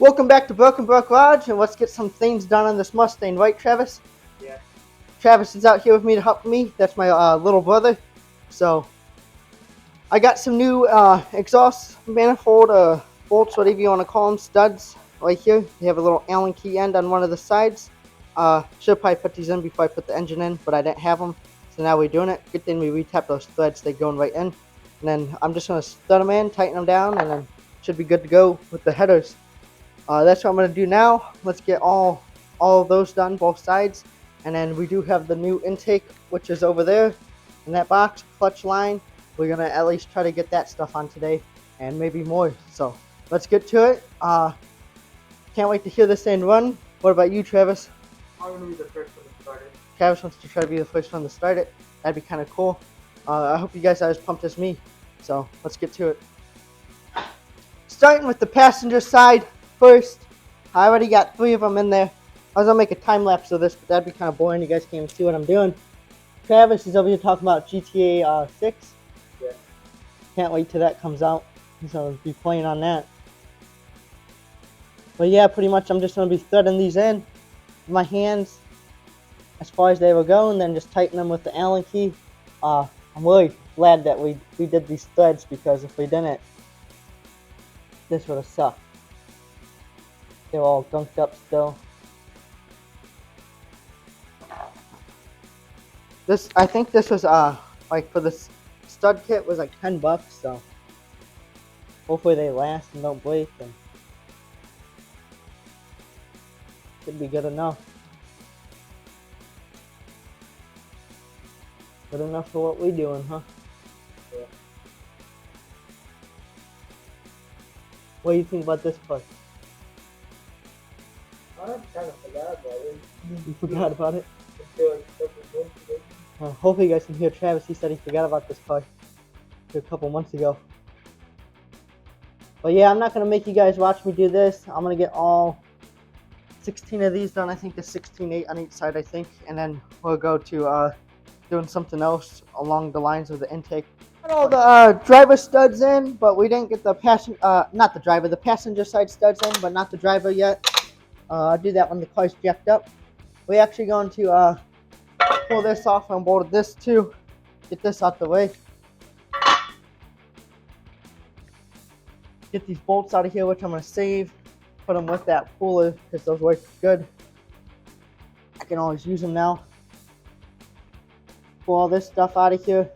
Welcome back to Broken Brook Lodge, and let's get some things done on this Mustang, right, Travis? Yeah. Travis is out here with me to help me. That's my little brother. So, I got some new exhaust manifold bolts, whatever you want to call them, studs, right here. They have a little Allen key end on one of the sides. Should probably put these in before I put the engine in, but I didn't have them. So now we're doing it. Good thing we re-tapped those threads. They're going right in. And then I'm just going to stud them in, tighten them down, and then should be good to go with the headers. That's what I'm going to do now. Let's get all of those done, both sides. And then we do have the new intake, which is over there in that box, clutch line. We're going to at least try to get that stuff on today and maybe more. So let's get to it. Can't wait to hear this thing run. What about you, Travis? I'm going to be the first one to start it. Travis wants to try to be the first one to start it. That'd be kind of cool. I hope you guys are as pumped as me. So let's get to it. Starting with the passenger side first. I already got 3 of them in there. I was going to make a time lapse of this, but that'd be kind of boring. You guys can't even see what I'm doing. Travis is over here talking about GTA 6. Yeah. Can't wait till that comes out. He's going to be playing on that. But yeah, pretty much I'm just going to be threading these in with my hands as far as they will go, and then just tighten them with the Allen key. I'm really glad that we did these threads, because if we didn't, this would have sucked. They're all gunked up still. I think this was like for this stud kit was like $10, so hopefully they last and don't break, and should be good enough. Good enough for what we doing, huh? Yeah. What do you think about this part? I kind of forgot about it. You forgot about it? Until I stuck with it today. Hopefully you guys can hear Travis. He said he forgot about this part a couple months ago. But yeah, I'm not going to make you guys watch me do this. I'm going to get all 16 of these done. I think there's 16-8 on each side, I think. And then we'll go to doing something else along the lines of the intake. Got all the driver studs in, but we didn't get the the passenger side studs in, but not the driver yet. I'll do that when the car's jacked up. We're actually going to pull this off and bolt this too. Get this out the way. Get these bolts out of here, which I'm going to save. Put them with that puller because those work good. I can always use them now. Pull all this stuff out of here.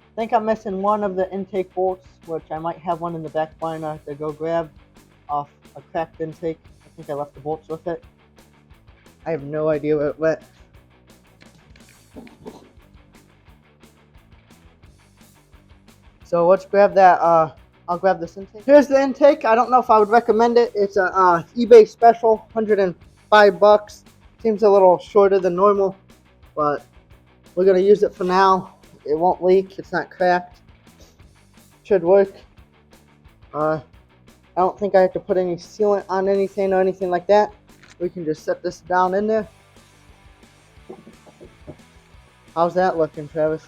I think I'm missing one of the intake bolts, which I might have one in the back burner to go grab off a cracked intake. I think I left the bolts with it. I have no idea where it went. So let's grab that. I'll grab this intake. Here's the intake. I don't know if I would recommend it. It's a eBay special, $105. Seems a little shorter than normal, but we're gonna use it for now. It won't leak. It's not cracked. Should work. I don't think I have to put any sealant on anything or anything like that. We can just set this down in there. How's that looking, Travis?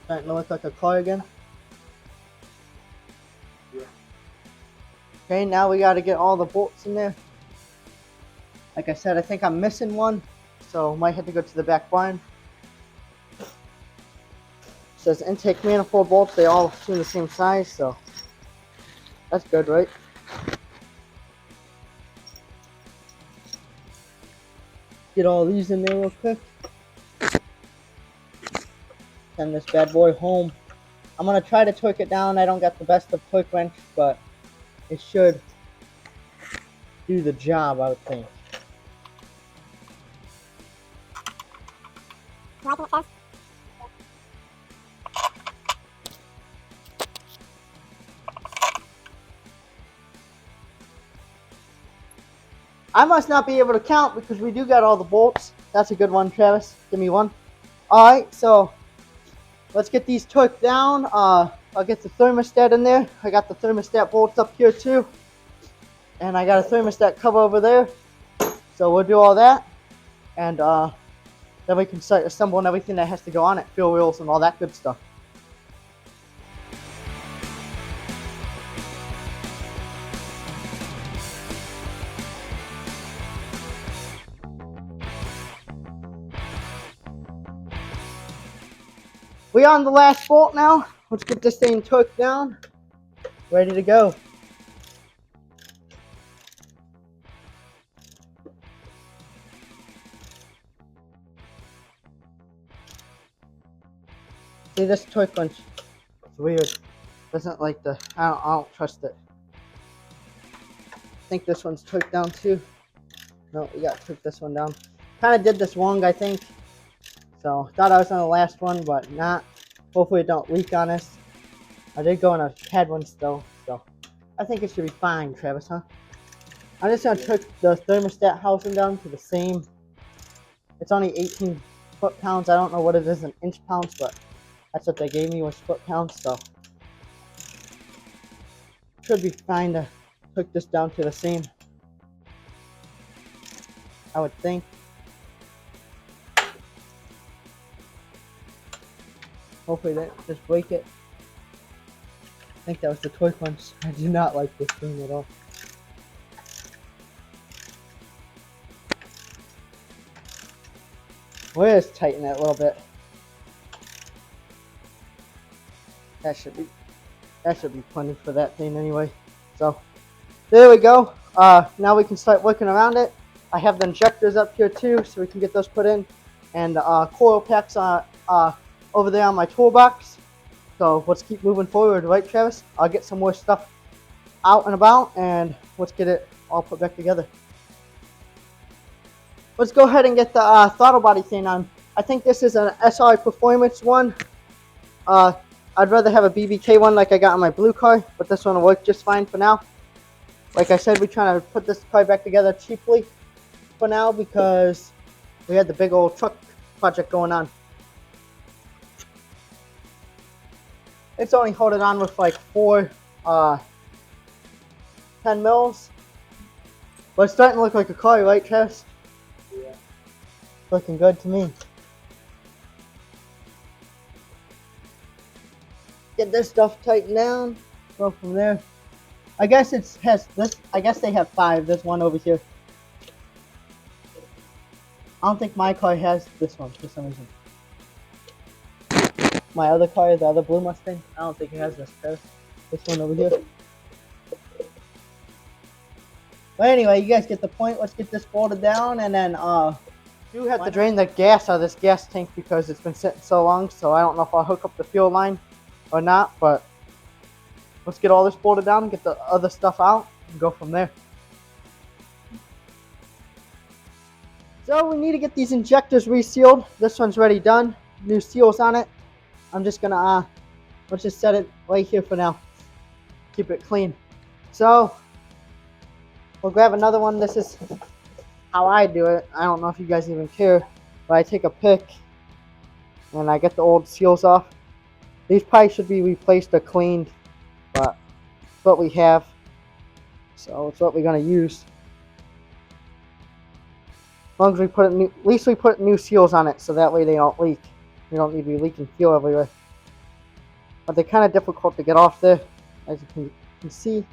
Starting to look like a car again? Yeah. Okay, now we got to get all the bolts in there. Like I said, I think I'm missing one, so might have to go to the back barn. Says intake manifold bolts. They all seem the same size, so that's good, right? Get all these in there real quick. Send this bad boy home. I'm gonna try to torque it down. I don't got the best of torque wrench, but it should do the job, I would think. I must not be able to count because we do got all the bolts. That's a good one, Travis. Give me one. Alright, so let's get these torqued down. I'll get the thermostat in there. I got the thermostat bolts up here too. And I got a thermostat cover over there. So we'll do all that. And then we can start assembling everything that has to go on it. Fuel wheels and all that good stuff. We on the last bolt now. Let's get this thing torqued down. Ready to go. See, this torque wrench, it's weird. Doesn't like the, I don't trust it. I think this one's torqued down too. No, we got to torque this one down. Kind of did this wrong, I think. So, thought I was on the last one, but not. Hopefully it don't leak on us. I did go on a pad one still, so I think it should be fine, Travis, huh? I'm just gonna torque the thermostat housing down to the same. It's only 18 foot-pounds. I don't know what it is in inch-pounds, but that's what they gave me was foot-pounds, so should be fine to torque this down to the same, I would think. Hopefully that just break it. I think that was the torque wrench. I do not like this thing at all. We'll just tighten it a little bit. That should be plenty for that thing anyway. So there we go. Now we can start working around it. I have the injectors up here too, so we can get those put in, and coil packs over there on my toolbox. So let's keep moving forward, right, Travis? I'll get some more stuff out and about, and let's get it all put back together. Let's go ahead and get the throttle body thing on. I think this is an SI Performance one. I'd rather have a BBK one like I got on my blue car, but this one will work just fine for now. Like I said, we're trying to put this car back together cheaply for now because we had the big old truck project going on. It's only holding on with like 4 10 mils. But it's starting to look like a car, right, Travis? Yeah. Looking good to me. Get this stuff tightened down. Go from there. I guess it has this. I guess they have 5. There's one over here. I don't think my car has this one for some reason. My other car, the other blue Mustang, I don't think it has this. This one over here. But anyway, you guys get the point. Let's get this bolted down, and then do have to drain the gas out of this gas tank because it's been sitting so long. So I don't know if I'll hook up the fuel line or not. But let's get all this bolted down, get the other stuff out, and go from there. So we need to get these injectors resealed. This one's already done. New seals on it. I'm just gonna let's just set it right here for now. Keep it clean. So we'll grab another one. This is how I do it. I don't know if you guys even care, but I take a pick and I get the old seals off. These probably should be replaced or cleaned, but it's what we have. So it's what we're gonna use. As long as we put at least we put new seals on it, so that way they don't leak. We don't need to be leaking fuel everywhere. But they're kind of difficult to get off there, as you can see.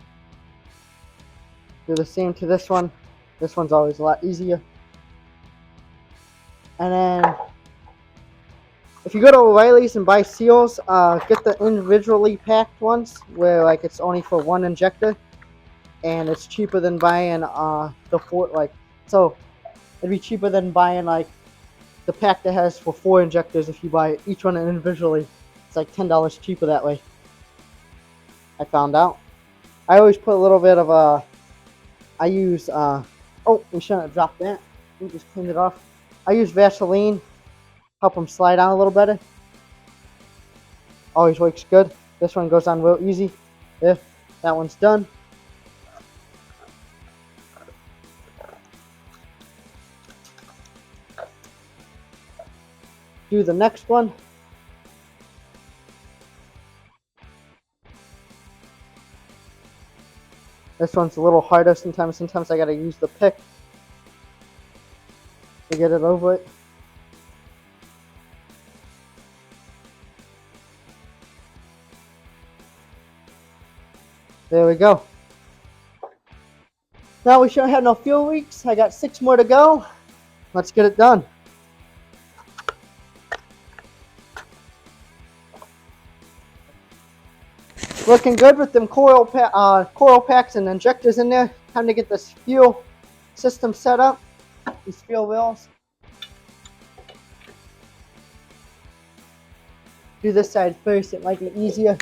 Do the same to this one. This one's always a lot easier. And then, if you go to O'Reilly's and buy seals, get the individually packed ones, where like it's only for 1 injector, and it's cheaper than buying the 4. So it'd be cheaper than buying like the pack that has for 4 injectors. If you buy each one individually, it's like $10 cheaper that way. I found out. I always put a little bit of I use oh, we shouldn't have dropped that. We just cleaned it off. I use Vaseline, help them slide on a little better. Always works good. This one goes on real easy. There, that one's done. Do the next one. This one's a little harder sometimes. Sometimes I gotta use the pick to get it over it. There we go. Now we shouldn't have no fuel leaks. I got 6 more to go. Let's get it done. Looking good with them coil packs and injectors in there. Time to get this fuel system set up. These fuel wheels. Do this side first, it might be easier.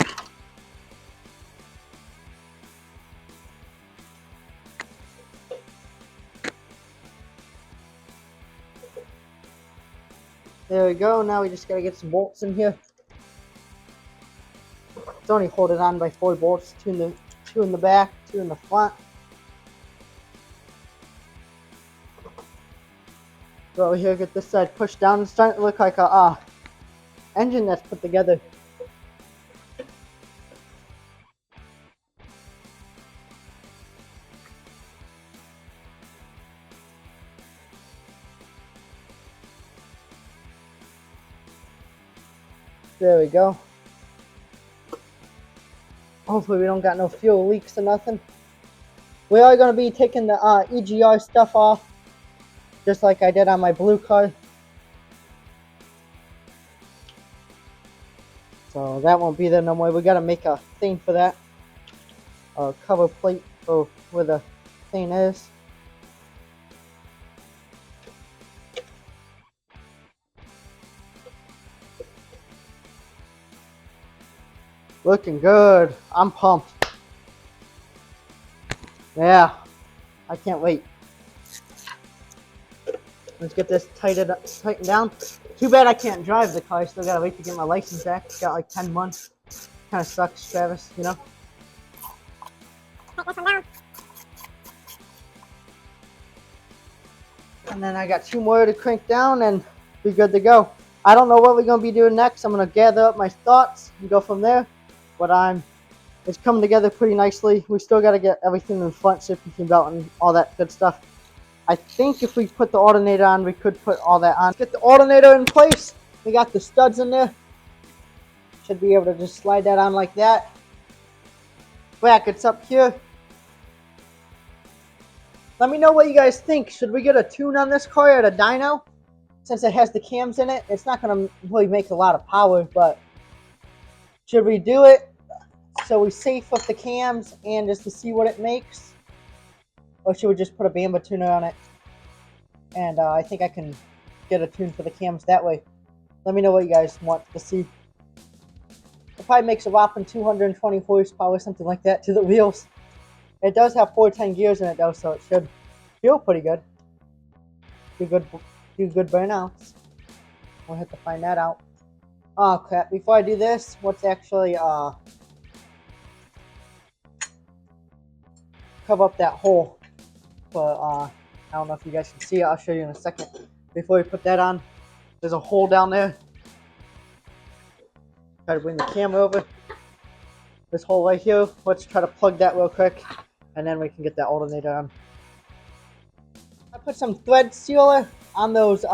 There we go, now we just gotta get some bolts in here. It's only holding on by 4 bolts, two in the back, 2 in the front. Go over here, get this side pushed down. It's starting to look like a engine that's put together. There we go. Hopefully we don't got no fuel leaks or nothing. We are going to be taking the EGR stuff off, just like I did on my blue car. So that won't be there no more. We got to make a thing for that. A cover plate for where the thing is. Looking good. I'm pumped. Yeah, I can't wait. Let's get this tightened down. Too bad I can't drive the car. Still gotta wait to get my license back. Got like 10 months. Kind of sucks, Travis, you know? And then I got 2 more to crank down and be good to go. I don't know what we're gonna be doing next. I'm gonna gather up my thoughts and go from there. But it's coming together pretty nicely. We still gotta get everything in front, safety belt and all that good stuff. I think if we put the alternator on, we could put all that on. Let's get the alternator in place. We got the studs in there. Should be able to just slide that on like that. Brackets up here. Let me know what you guys think. Should we get a tune on this car at a dyno? Since it has the cams in it, it's not going to really make a lot of power, but should we do it so we safe with the cams and just to see what it makes? Or should we just put a Bamba tuner on it? And I think I can get a tune for the cams that way. Let me know what you guys want to see. It probably makes a whopping 220 horsepower, something like that, to the wheels. It does have 410 gears in it though, so it should feel pretty good. Do good burnouts. We'll have to find that out. Oh crap, before I do this, what's actually cover up that hole. But I don't know if you guys can see it. I'll show you in a second. Before we put that on, there's a hole down there. Try to bring the camera over. This hole right here. Let's try to plug that real quick, and then we can get that alternator on. I put some thread sealer on those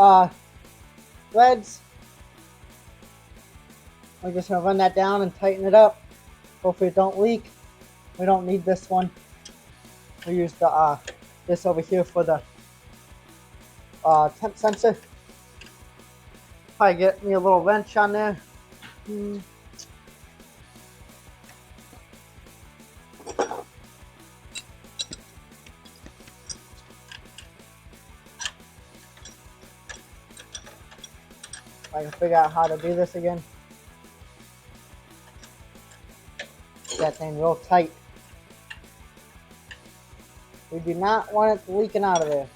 threads. We're just gonna run that down and tighten it up. Hopefully it don't leak. We don't need this one. We use the this over here for the temp sensor. Probably get me a little wrench on there. I can figure out how to do this again. Get that thing real tight. We do not want it leaking out of there.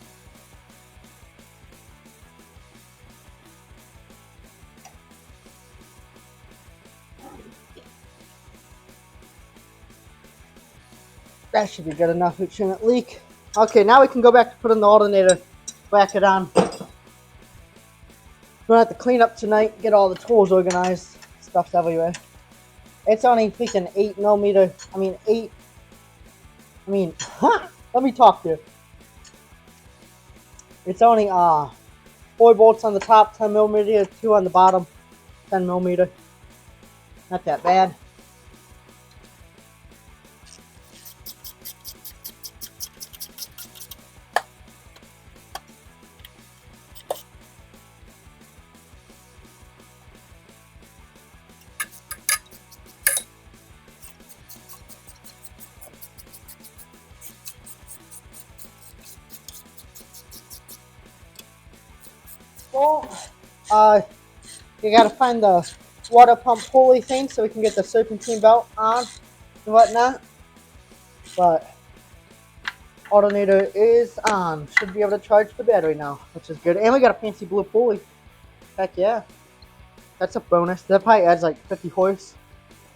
That should be good enough. It shouldn't leak. Okay, now we can go back to putting the alternator bracket on. We're gonna have to clean up tonight, get all the tools organized. Stuff's everywhere. It's only freaking 8mm. Let me talk to you. It's only 4 bolts on the top, 10mm, 2 on the bottom, 10mm. Not that bad. bolt, you gotta find the water pump pulley thing so we can get the serpentine belt on and whatnot. But alternator is on. Should be able to charge the battery now, which is good. And we got a fancy blue pulley. Heck yeah. That's a bonus. That probably adds like 50 horse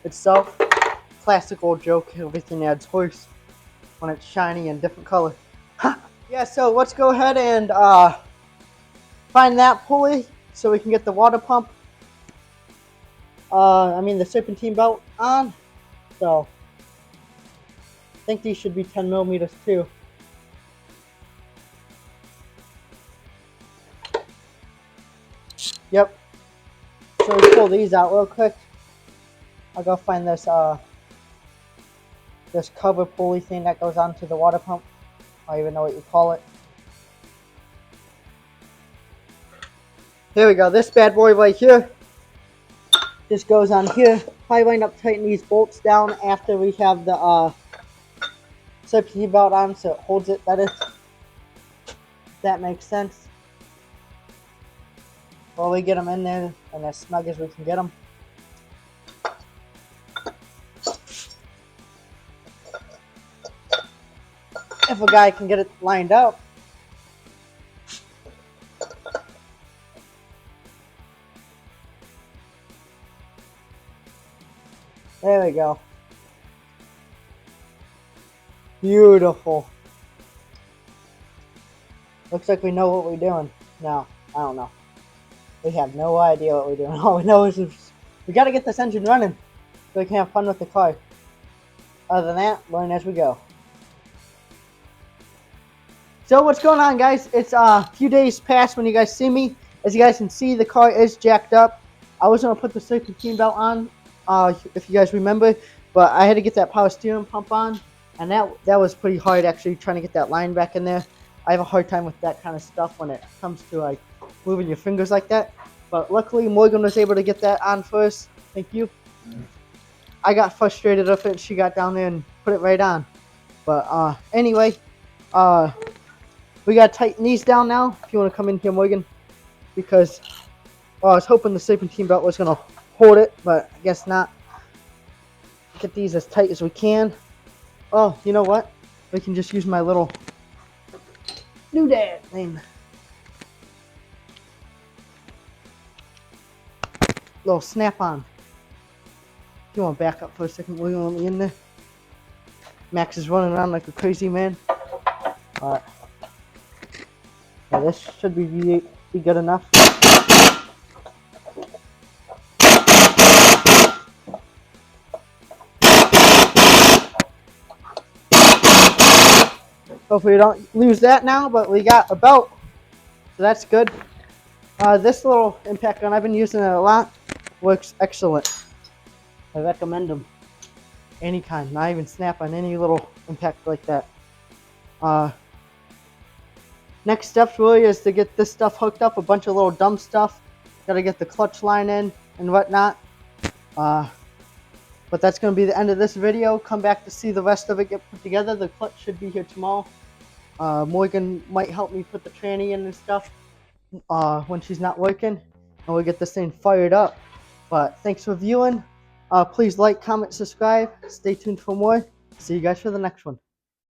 itself. Classic old joke. Everything adds horse when it's shiny and different color. Yeah, so let's go ahead and find that pulley so we can get the water pump. The serpentine belt on. So I think these should be 10 millimeters too. Yep. So we pull these out real quick. I'll go find this this cover pulley thing that goes onto the water pump. I don't even know what you call it. Here we go. This bad boy right here. Just goes on here. Probably wind up tightening these bolts down after we have the serpentine belt on, so it holds it better. If that makes sense. Well, we get them in there and as snug as we can get them. If a guy can get it lined up. There we go. Beautiful. Looks like we know what we're doing. No, I don't know. We have no idea what we're doing. All we know is we got to get this engine running so we can have fun with the car. Other than that, learn as we go. So what's going on, guys? It's a few days past when you guys see me. As you guys can see, the car is jacked up. I was going to put the serpentine belt on, if you guys remember, but I had to get that power steering pump on, and that was pretty hard actually, trying to get that line back in there. I have a hard time with that kind of stuff when it comes to like moving your fingers like that. But luckily Morgan was able to get that on first. Thank you. I got frustrated with it. She got down there and put it right on. But anyway, we gotta tighten these down now. If you want to come in here, Morgan, because I was hoping the serpentine belt was gonna hold it, but I guess not. Get these as tight as we can. Oh, you know what? We can just use my little doodad thing. Little snap-on. You want to back up for a second? Will you want me in there? Max is running around like a crazy man. Alright. Yeah, this should be good enough. Hopefully we don't lose that now, but we got a belt, so that's good. This little impact gun, I've been using it a lot, works excellent. I recommend them. Any kind, not even snap on any little impact like that. Next steps really is to get this stuff hooked up, a bunch of little dumb stuff. Gotta get the clutch line in and whatnot. But that's going to be the end of this video. Come back to see the rest of it get put together. The clutch should be here tomorrow. Morgan might help me put the tranny in and stuff when she's not working. And we'll get this thing fired up. But thanks for viewing. Please like, comment, subscribe. Stay tuned for more. See you guys for the next one.